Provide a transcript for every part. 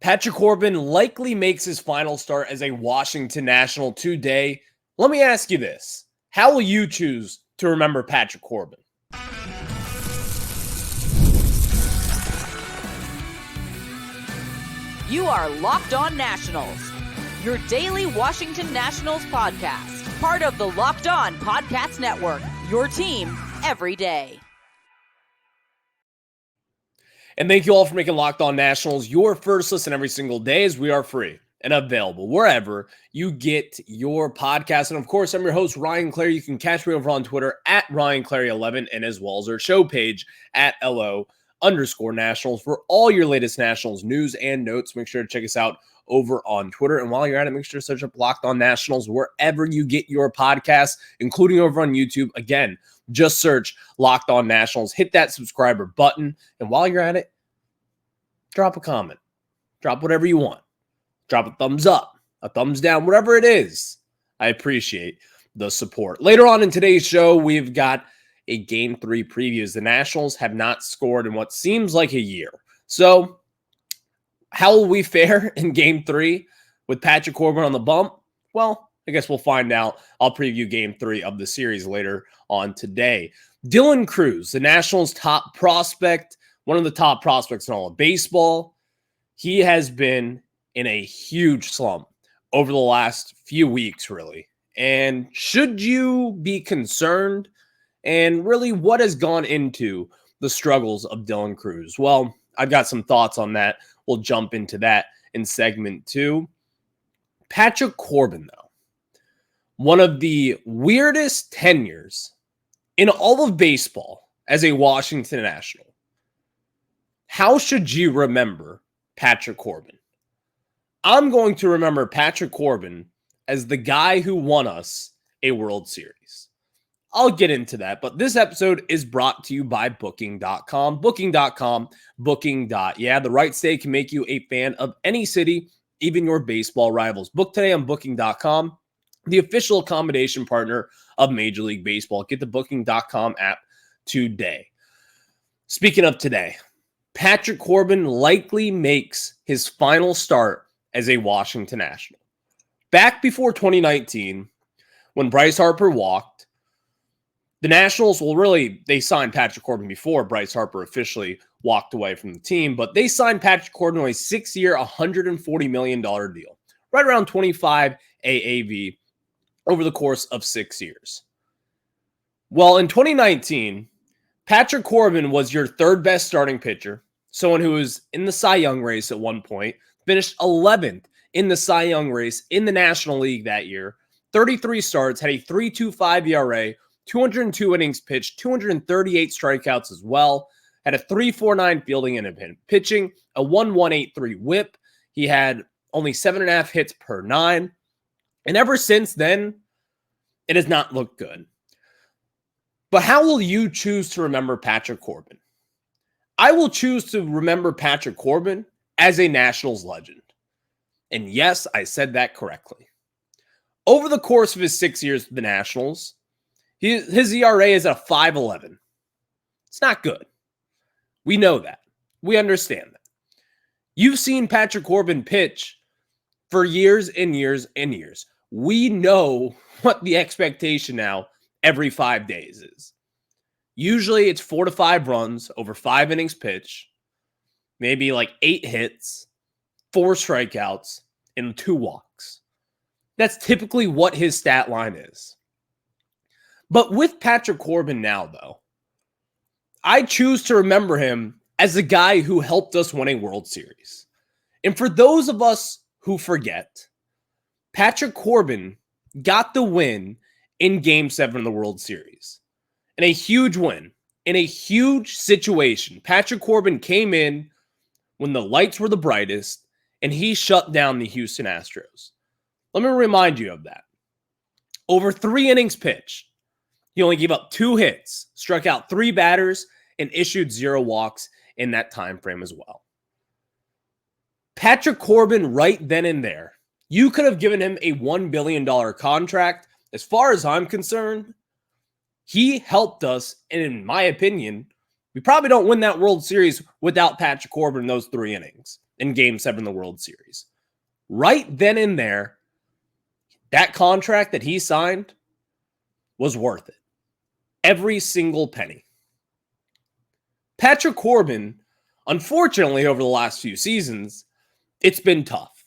Patrick Corbin likely makes his final start as a Washington National today. Let me ask you this. How will you choose to remember Patrick Corbin? You are Locked On Nationals, your daily Washington Nationals podcast, part of the Locked On Podcast Network, your team every day. And thank you all for making Locked On Nationals your first listen every single day, as we are free and available wherever you get your podcast. And of course, I'm your host, Ryan Clary. You can catch me over on Twitter at RyanClary11 and as well as our show page at LO_Nationals for all your latest Nationals news and notes. Make sure to check us out over on Twitter. And while you're at it, make sure to search up Locked On Nationals wherever you get your podcasts, including over on YouTube. Again, just search Locked On Nationals, hit that subscriber button. And while you're at it, drop a comment, drop whatever you want, drop a thumbs up, a thumbs down, whatever it is. I appreciate the support. Later on in today's show, we've got a Game 3 preview. The Nationals have not scored in what seems like a year. So how will we fare in Game 3 with Patrick Corbin on the bump? Well, I guess we'll find out. I'll preview Game 3 of the series later on today. Dylan Crews, the Nationals' top prospect, one of the top prospects in all of baseball. He has been in a huge slump over the last few weeks, really. And should you be concerned? And really, what has gone into the struggles of Dylan Crews? Well, I've got some thoughts on that. We'll jump into that in segment 2. Patrick Corbin, though, one of the weirdest tenures in all of baseball as a Washington National. How should you remember Patrick Corbin? I'm going to remember Patrick Corbin as the guy who won us a World Series. I'll get into that, but this episode is brought to you by Booking.com. Booking.com, the right stay can make you a fan of any city, even your baseball rivals. Book today on Booking.com, the official accommodation partner of Major League Baseball. Get the Booking.com app today. Speaking of today, Patrick Corbin likely makes his final start as a Washington National. Back before 2019, when Bryce Harper walked, the Nationals, they signed Patrick Corbin before Bryce Harper officially walked away from the team, but they signed Patrick Corbin to a 6-year, $140 million deal, right around 25 AAV over the course of 6 years. Well, in 2019, Patrick Corbin was your third best starting pitcher, someone who was in the Cy Young race at one point, finished 11th in the Cy Young race in the National League that year, 33 starts, had a 3.25 ERA, 202 innings pitched, 238 strikeouts as well, had a 3.49 fielding and pitching, a 1.183 whip. He had only 7.5 hits per 9. And ever since then, it has not looked good. But how will you choose to remember Patrick Corbin? I will choose to remember Patrick Corbin as a Nationals legend. And yes, I said that correctly. Over the course of his 6 years with the Nationals, his ERA is at a 5.11. It's not good. We know that. We understand that. You've seen Patrick Corbin pitch for years and years and years. We know what the expectation now every 5 days is. Usually it's 4 to 5 runs over 5 innings pitched, maybe like 8 hits, 4 strikeouts, and 2 walks. That's typically what his stat line is. But with Patrick Corbin now, though, I choose to remember him as the guy who helped us win a World Series. And for those of us who forget, Patrick Corbin got the win in Game 7 of the World Series. In a huge win, in a huge situation. Patrick Corbin came in when the lights were the brightest, and he shut down the Houston Astros. Let me remind you of that. Over 3 innings pitched, he only gave up 2 hits, struck out 3 batters, and issued 0 walks in that time frame as well. Patrick Corbin, right then and there, you could have given him a $1 billion contract. As far as I'm concerned, he helped us, and in my opinion, we probably don't win that World Series without Patrick Corbin in those 3 innings. in Game 7 of the World Series. Right then and there, that contract that he signed was worth it. Every single penny. Patrick Corbin, unfortunately, over the last few seasons, it's been tough.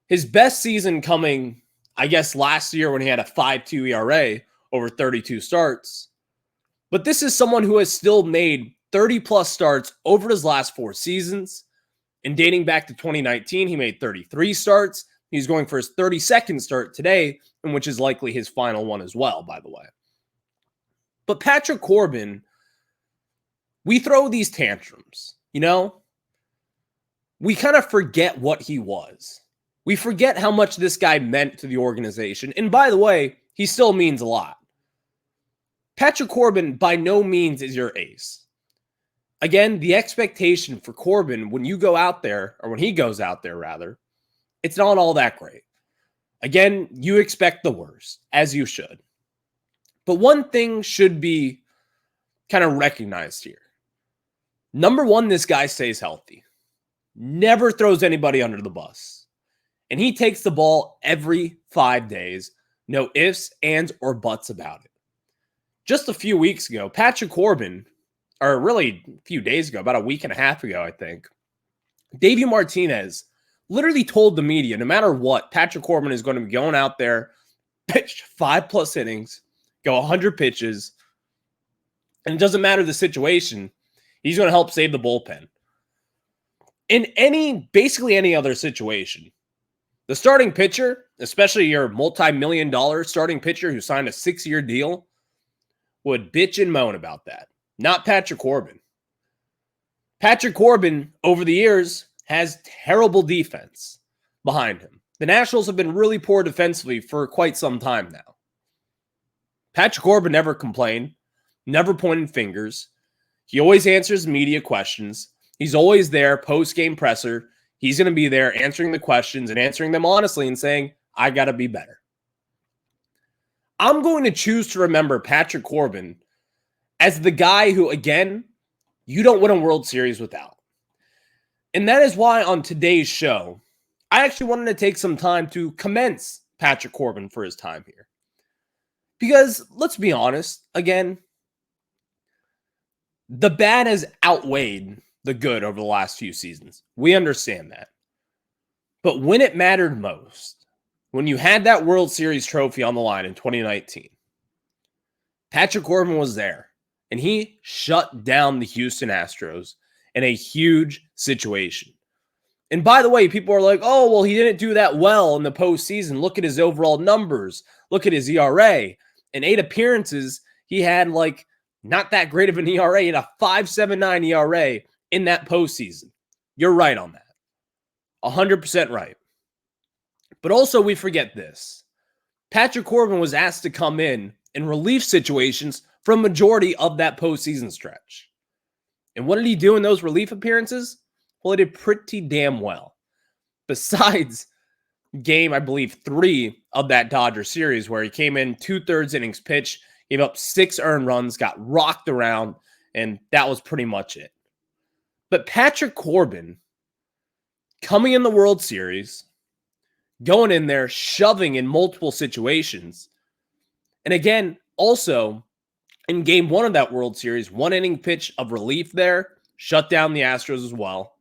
His best season coming, I guess, last year when he had a 5.2 ERA over 32 starts. But this is someone who has still made 30-plus starts over his last 4 seasons. And dating back to 2019, he made 33 starts. He's going for his 32nd start today, and which is likely his final one as well, by the way. But Patrick Corbin, we throw these tantrums, you know? We kind of forget what he was. We forget how much this guy meant to the organization. And by the way, he still means a lot. Patrick Corbin by no means is your ace. Again, the expectation for Corbin when you go out there, or when he goes out there rather, it's not all that great. Again, you expect the worst, as you should. But one thing should be kind of recognized here. Number one, this guy stays healthy. Never throws anybody under the bus. And he takes the ball every 5 days. No ifs, ands, or buts about it. Just a few weeks ago, Patrick Corbin, or really a few days ago, about a week and a half ago, I think, Davey Martinez literally told the media, no matter what, Patrick Corbin is going to be going out there, pitch 5+ innings, go 100 pitches, and it doesn't matter the situation, he's going to help save the bullpen. In basically any other situation, the starting pitcher, especially your multi-million-dollar starting pitcher who signed a 6-year deal, would bitch and moan about that. Not Patrick Corbin. Patrick Corbin, over the years, has terrible defense behind him. The Nationals have been really poor defensively for quite some time now. Patrick Corbin never complained, never pointed fingers. He always answers media questions. He's always there, post-game presser. He's going to be there answering the questions and answering them honestly and saying, I got to be better. I'm going to choose to remember Patrick Corbin as the guy who, again, you don't win a World Series without. And that is why on today's show, I actually wanted to take some time to commend Patrick Corbin for his time here. Because, let's be honest, again, the bad has outweighed the good over the last few seasons. We understand that. But when it mattered most, when you had that World Series trophy on the line in 2019, Patrick Corbin was there, and he shut down the Houston Astros in a huge situation. And by the way, people are like, oh, well, he didn't do that well in the postseason. Look at his overall numbers. Look at his ERA. In 8 appearances, he had not that great of an ERA. He had a 5.79 ERA in that postseason. You're right on that. 100% right. But also we forget this. Patrick Corbin was asked to come in relief situations for a majority of that postseason stretch. And what did he do in those relief appearances? Well, he did pretty damn well. Besides game, I believe, 3 of that Dodger series where he came in 2/3 innings pitch, gave up 6 earned runs, got rocked around, and that was pretty much it. But Patrick Corbin, coming in the World Series, going in there, shoving in multiple situations. And again, also in game 1 of that World Series, 1 inning pitch of relief there, shut down the Astros as well.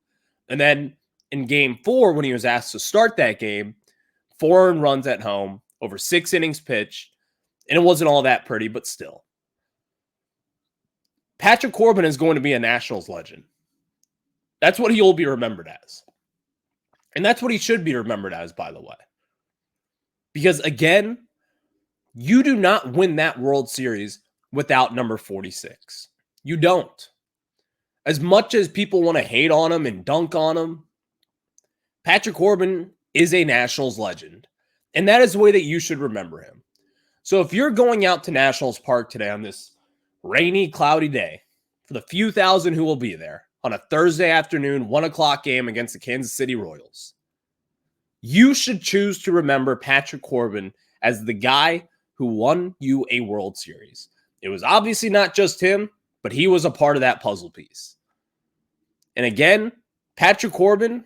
And then in game 4, when he was asked to start that game, 4 earned runs at home, over 6 innings pitched, and it wasn't all that pretty, but still. Patrick Corbin is going to be a Nationals legend. That's what he will be remembered as. And that's what he should be remembered as, by the way. Because again, you do not win that World Series without number 46. You don't. As much as people want to hate on him and dunk on him, Patrick Corbin is a Nationals legend. And that is the way that you should remember him. So if you're going out to Nationals Park today on this rainy, cloudy day, for the few thousand who will be there, on a Thursday afternoon, 1 o'clock game against the Kansas City Royals, you should choose to remember Patrick Corbin as the guy who won you a World Series. It was obviously not just him, but he was a part of that puzzle piece. And again, Patrick Corbin,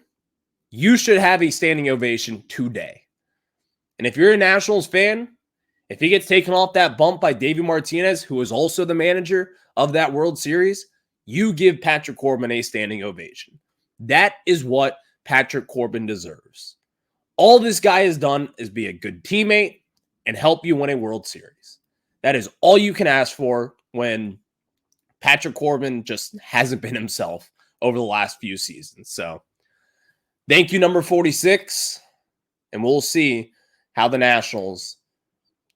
you should have a standing ovation today. And if you're a Nationals fan, if he gets taken off that bump by Davey Martinez, who is also the manager of that World Series, you give Patrick Corbin a standing ovation. That is what Patrick Corbin deserves. All this guy has done is be a good teammate and help you win a World Series. That is all you can ask for when Patrick Corbin just hasn't been himself over the last few seasons. So thank you, number 46, and we'll see how the Nationals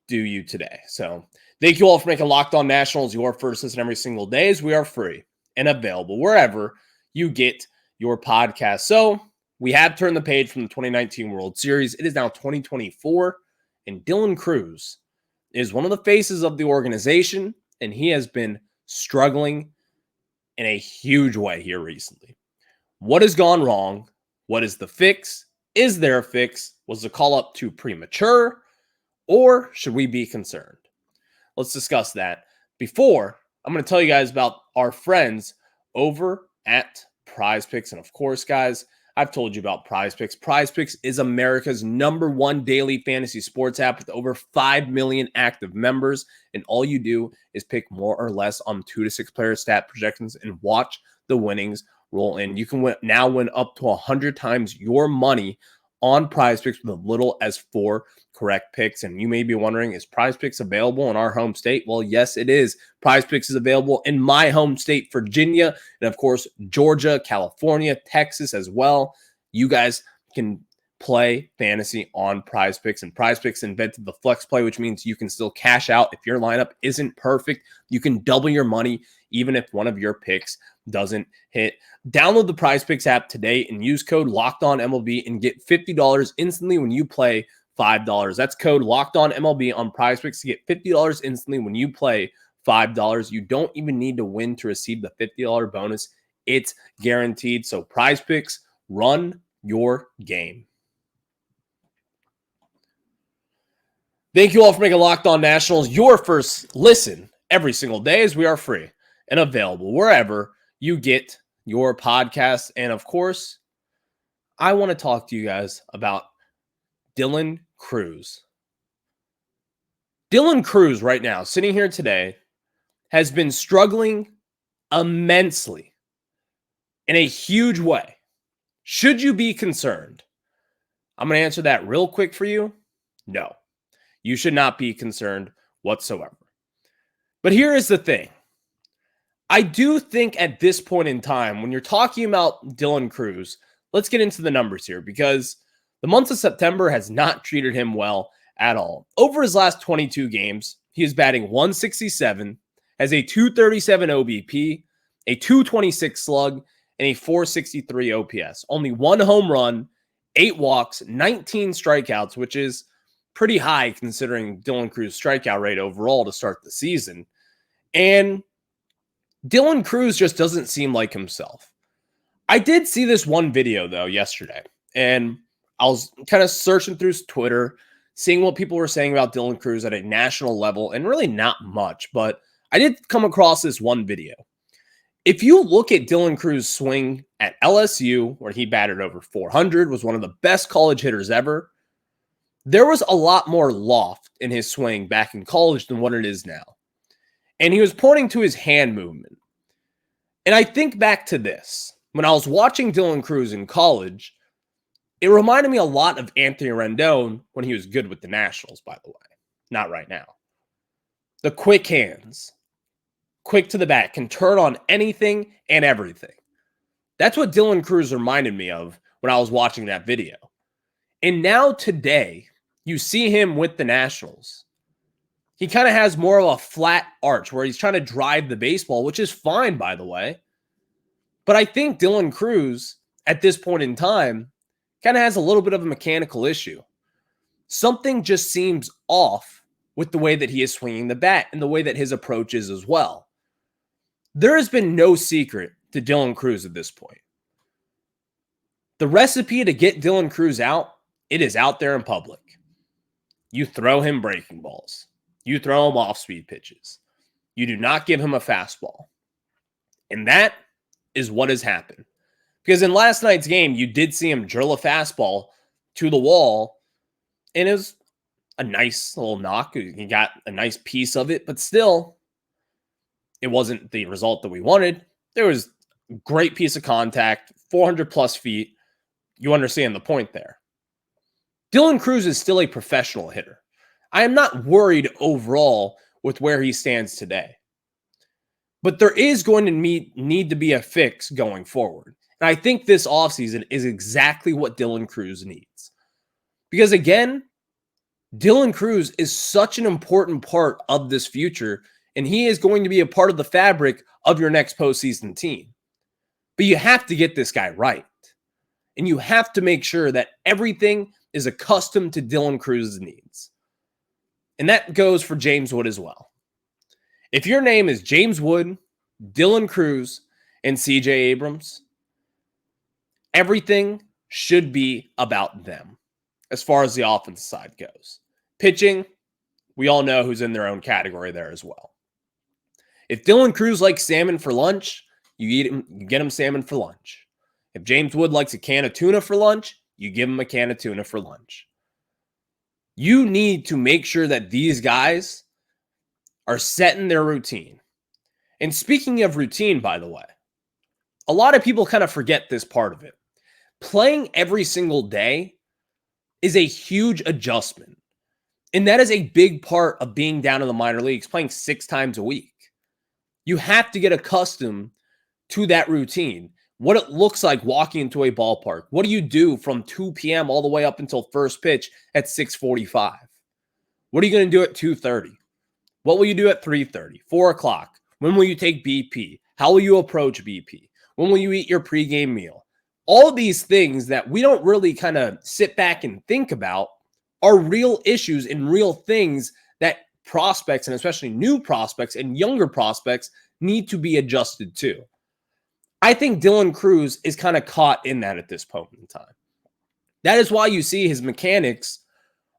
do you today. So thank you all for making Locked On Nationals your first listen every single day, as we are free and available wherever you get your podcast. So we have turned the page from the 2019 World Series. It is now 2024, and Dylan Crews is one of the faces of the organization, and he has been struggling in a huge way here recently. What has gone wrong? What is the fix? Is there a fix? Was the call up too premature? Or should we be concerned? Let's discuss that. Before, I'm going to tell you guys about our friends over at PrizePicks. And of course, guys, I've told you about PrizePicks. PrizePicks is America's #1 daily fantasy sports app with over 5 million active members. And all you do is pick more or less on 2 to 6 player stat projections and watch the winnings roll in. You can now win up to 100 times your money on PrizePicks with as little as 4 correct picks. And you may be wondering, is PrizePicks available in our home state? Well, yes, it is. PrizePicks is available in my home state, Virginia, and of course, Georgia, California, Texas as well. You guys can play fantasy on PrizePicks, and PrizePicks invented the flex play, which means you can still cash out if your lineup isn't perfect. You can double your money even if one of your picks doesn't hit. Download the PrizePicks app today and use code LOCKEDONMLB and get $50 instantly when you play $5. That's code LOCKEDONMLB on PrizePicks to get $50 instantly when you play $5. You don't even need to win to receive the $50 bonus. It's guaranteed. So PrizePicks, run your game. Thank you all for making Locked On Nationals your first listen every single day, as we are free and available wherever you get your podcasts. And of course, I want to talk to you guys about Dylan Crews. Dylan Crews right now, sitting here today, has been struggling immensely in a huge way. Should you be concerned? I'm going to answer that real quick for you. No, you should not be concerned whatsoever. But here is the thing. I do think at this point in time, when you're talking about Dylan Crews, let's get into the numbers here, because the month of September has not treated him well at all. Over his last 22 games, he is batting .167, has a .237 OBP, a .226 slug, and a .463 OPS. Only 1 home run, 8 walks, 19 strikeouts, which is pretty high considering Dylan Crews' strikeout rate overall to start the season. And Dylan Crews just doesn't seem like himself. I did see this one video, though, yesterday, and I was kind of searching through Twitter, seeing what people were saying about Dylan Crews at a national level, and really not much, but I did come across this one video. If you look at Dylan Crews' swing at LSU, where he batted over 400, was one of the best college hitters ever, there was a lot more loft in his swing back in college than what it is now. And he was pointing to his hand movement. And I think back to this. When I was watching Dylan Crews in college, it reminded me a lot of Anthony Rendon when he was good with the Nationals, by the way. Not right now. The quick hands, quick to the bat, can turn on anything and everything. That's what Dylan Crews reminded me of when I was watching that video. And now today, you see him with the Nationals. He kind of has more of a flat arch where he's trying to drive the baseball, which is fine, by the way. But I think Dylan Crews, at this point in time, kind of has a little bit of a mechanical issue. Something just seems off with the way that he is swinging the bat and the way that his approach is as well. There has been no secret to Dylan Crews at this point. The recipe to get Dylan Crews out, it is out there in public. You throw him breaking balls. You throw him off-speed pitches. You do not give him a fastball. And that is what has happened. Because in last night's game, you did see him drill a fastball to the wall, and it was a nice little knock. He got a nice piece of it, but still, it wasn't the result that we wanted. There was a great piece of contact, 400 plus feet. You understand the point there. Dylan Cruz is still a professional hitter. I am not worried overall with where he stands today. But there is going to need to be a fix going forward. And I think this offseason is exactly what Dylan Cruz needs. Because again, Dylan Cruz is such an important part of this future, and he is going to be a part of the fabric of your next postseason team. But you have to get this guy right. And you have to make sure that everything is accustomed to Dylan Cruz's needs. And that goes for James Wood as well. If your name is James Wood, Dylan Cruz, and CJ Abrams, everything should be about them as far as the offensive side goes. Pitching, we all know who's in their own category there as well. If Dylan Cruz likes salmon for lunch, you get him salmon for lunch. If James Wood likes a can of tuna for lunch, you give him a can of tuna for lunch. You need to make sure that these guys are setting their routine. And speaking of routine, by the way, a lot of people kind of forget this part of it. Playing every single day is a huge adjustment. And that is a big part of being down in the minor leagues, playing 6 times a week. You have to get accustomed to that routine. What it looks like walking into a ballpark. What do you do from 2 p.m. all the way up until first pitch at 6:45? What are you going to do at 2:30? What will you do at 3:30, 4 o'clock? When will you take BP? How will you approach BP? When will you eat your pregame meal? All these things that we don't really kind of sit back and think about are real issues and real things that prospects, and especially new prospects and younger prospects, need to be adjusted to. I think Dylan Cruz is kind of caught in that at this point in time. That is why you see his mechanics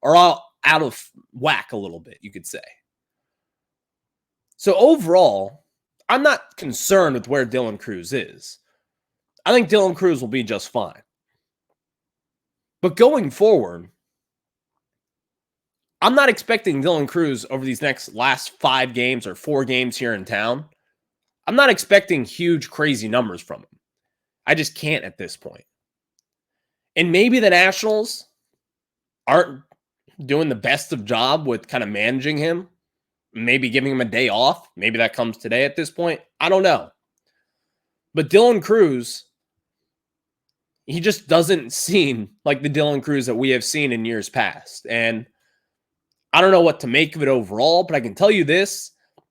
are all out of whack a little bit, you could say. So overall, I'm not concerned with where Dylan Cruz is. I think Dylan Cruz will be just fine. But going forward, I'm not expecting Dylan Cruz over these last 5 games or 4 games here in town. I'm not expecting huge, crazy numbers from him. I just can't at this point. And maybe the Nationals aren't doing the best of job with kind of managing him, maybe giving him a day off. Maybe that comes today at this point. I don't know. But Dylan Cruz, he just doesn't seem like the Dylan Cruz that we have seen in years past. And I don't know what to make of it overall, but I can tell you this.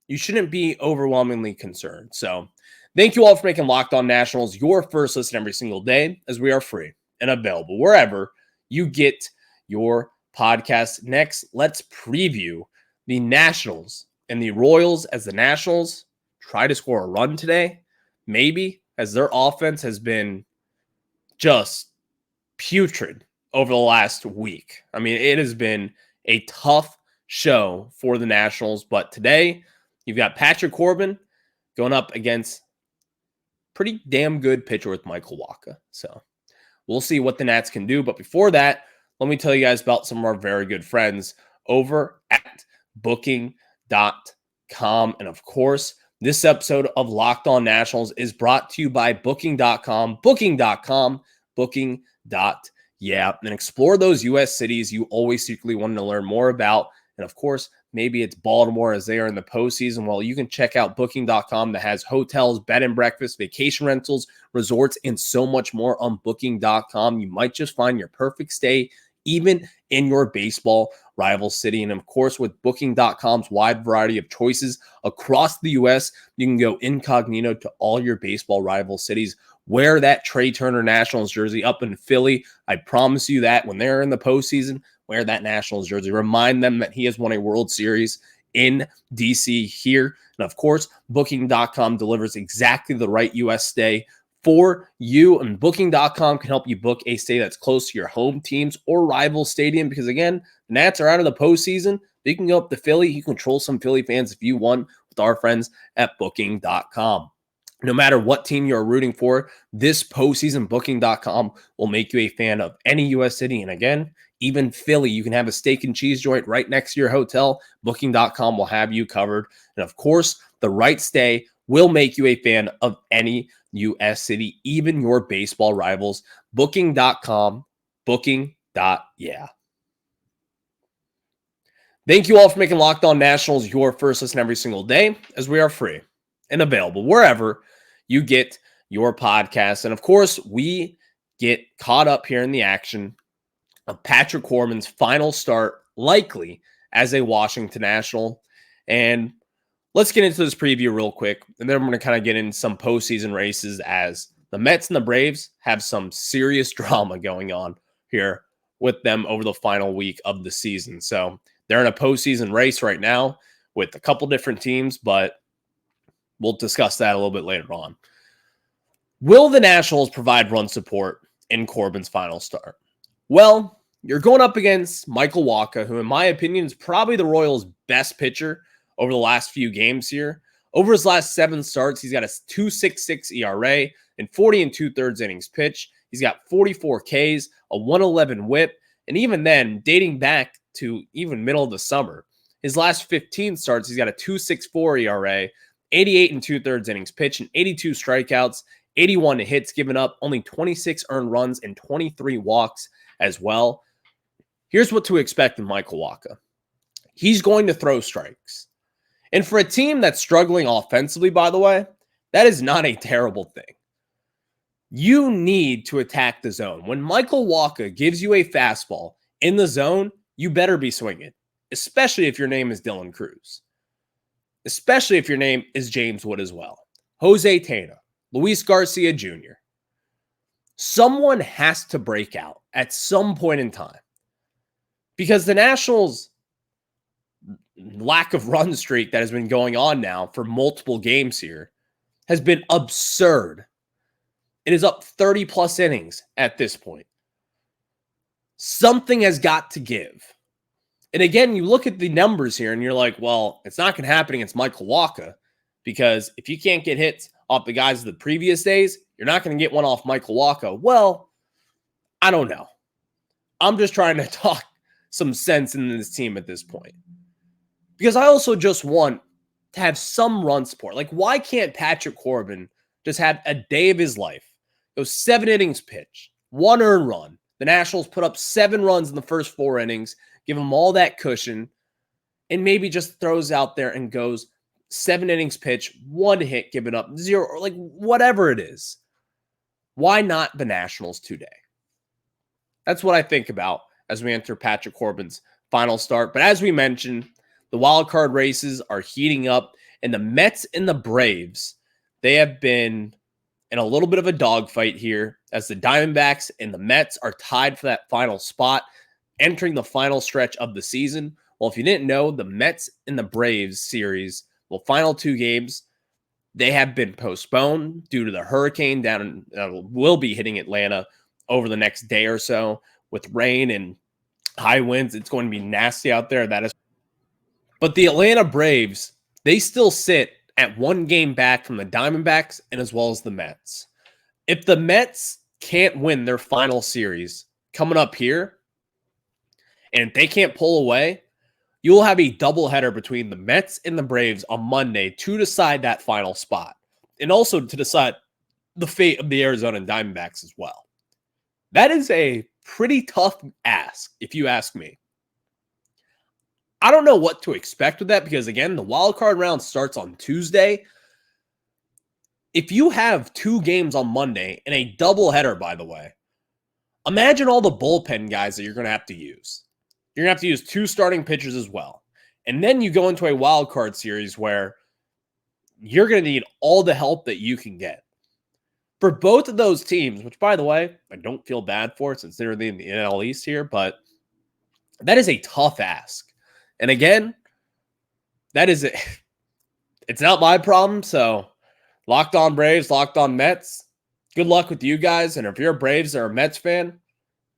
You shouldn't be overwhelmingly concerned. So thank you all for making Locked On Nationals your first listen every single day, as we are free and available wherever you get your podcast. Next, let's preview the Nationals and the Royals as the Nationals try to score a run today. Maybe, as their offense has been just putrid over the last week. I mean, it has been a tough show for the Nationals, but today you've got Patrick Corbin going up against pretty damn good pitcher with Michael Wacha. So we'll see what the Nats can do. But before that, let me tell you guys about some of our very good friends over at Booking.com. And of course, this episode of Locked On Nationals is brought to you by Booking.com. Booking.com. Yeah, and explore those U.S. cities you always secretly wanted to learn more about. And of course, maybe it's Baltimore as they are in the postseason. Well, you can check out Booking.com that has hotels, bed and breakfast, vacation rentals, resorts, and so much more on Booking.com. You might just find your perfect stay even in your baseball rival city. And of course, with Booking.com's wide variety of choices across the U.S., you can go incognito to all your baseball rival cities. Wear that Trey Turner Nationals jersey up in Philly. I promise you that when they're in the postseason, wear that Nationals jersey. Remind them that he has won a World Series in DC here. And of course, Booking.com delivers exactly the right U.S. stay for you. And Booking.com can help you book a stay that's close to your home teams or rival stadium. Because again, the Nats are out of the postseason. You can go up to Philly. You can control some Philly fans if you want with our friends at Booking.com. No matter what team you're rooting for, this postseason booking.com will make you a fan of any U.S. city. And again, even Philly, you can have a steak and cheese joint right next to your hotel. Booking.com will have you covered. And of course, the right stay will make you a fan of any U.S. city, even your baseball rivals. Booking.com, booking.yeah. Thank you all for making Locked On Nationals your first listen every single day, as we are free and available wherever you get your podcasts. And of course, we get caught up here in the action of Patrick Corbin's final start, likely as a Washington National. And let's get into this preview real quick, and then I'm going to kind of get into some postseason races as the Mets and the Braves have some serious drama going on here with them over the final week of the season. So they're in a postseason race right now with a couple different teams, but we'll discuss that a little bit later on. Will the Nationals provide run support in Corbin's final start? Well, you're going up against Michael Wacha, who in my opinion is probably the Royals' best pitcher over the last few games here. Over his last 7 starts, he's got a 2.66 ERA and 40 2/3 innings pitched. He's got 44 Ks, a 111 whip, and even then, dating back to even middle of the summer, his last 15 starts, he's got a 2.64 ERA, 88 2/3 innings pitched, and 82 strikeouts, 81 hits given up, only 26 earned runs, and 23 walks as well. Here's what to expect in Michael Wacha. He's going to throw strikes. And for a team that's struggling offensively, by the way, that is not a terrible thing. You need to attack the zone. When Michael Wacha gives you a fastball in the zone, you better be swinging, especially if your name is Dylan Cruz, especially if your name is James Wood as well, Jose Tena, Luis Garcia Jr. Someone has to break out at some point in time because the Nationals' lack of run streak that has been going on now for multiple games here has been absurd. It is up 30 plus innings at this point. Something has got to give. And again, you look at the numbers here and you're like, well, it's not going to happen against Michael Wacha because if you can't get hits off the guys of the previous days, you're not going to get one off Michael Wacha. Well, I don't know. I'm just trying to talk some sense into this team at this point. Because I also just want to have some run support. Like, why can't Patrick Corbin just have a day of his life? Those 7 innings pitched, 1 earned run. The Nationals put up 7 runs in the first 4 innings, give him all that cushion, and maybe just throws out there and goes 7 innings pitched, 1 hit given up, 0, or like whatever it is. Why not the Nationals today? That's what I think about as we enter Patrick Corbin's final start. But as we mentioned, the wild card races are heating up, and the Mets and the Braves, they have been in a little bit of a dogfight here as the Diamondbacks and the Mets are tied for that final spot, entering the final stretch of the season. Well, if you didn't know, the Mets and the Braves series, well, final 2 games, they have been postponed due to the hurricane will be hitting Atlanta over the next day or so with rain and high winds. It's going to be nasty out there. But the Atlanta Braves, they still sit at 1 game back from the Diamondbacks and as well as the Mets. If the Mets can't win their final series coming up here, and if they can't pull away, you will have a doubleheader between the Mets and the Braves on Monday to decide that final spot, and also to decide the fate of the Arizona Diamondbacks as well. That is a pretty tough ask, if you ask me. I don't know what to expect with that because, again, the wild card round starts on Tuesday. If you have 2 games on Monday and a doubleheader, by the way, imagine all the bullpen guys that you're going to have to use. You're going to have to use 2 starting pitchers as well. And then you go into a wild card series where you're going to need all the help that you can get. For both of those teams, which, by the way, I don't feel bad for since they're in the NL East here, but that is a tough ask. And again, that is it. It's not my problem. So Locked On Braves, Locked On Mets, good luck with you guys. And if you're a Braves or a Mets fan,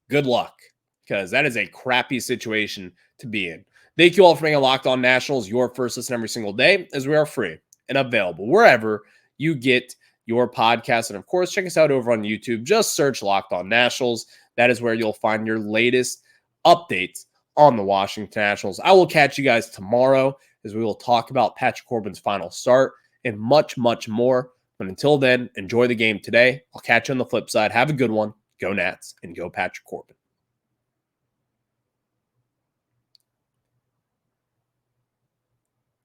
good luck because that is a crappy situation to be in. Thank you all for making Locked On Nationals your first listen every single day as we are free and available wherever you get your podcast. And of course, check us out over on YouTube. Just search Locked On Nationals. That is where you'll find your latest updates on the Washington Nationals. I will catch you guys tomorrow as we will talk about Patrick Corbin's final start and much, much more. But until then, enjoy the game today. I'll catch you on the flip side. Have a good one. Go Nats and go Patrick Corbin.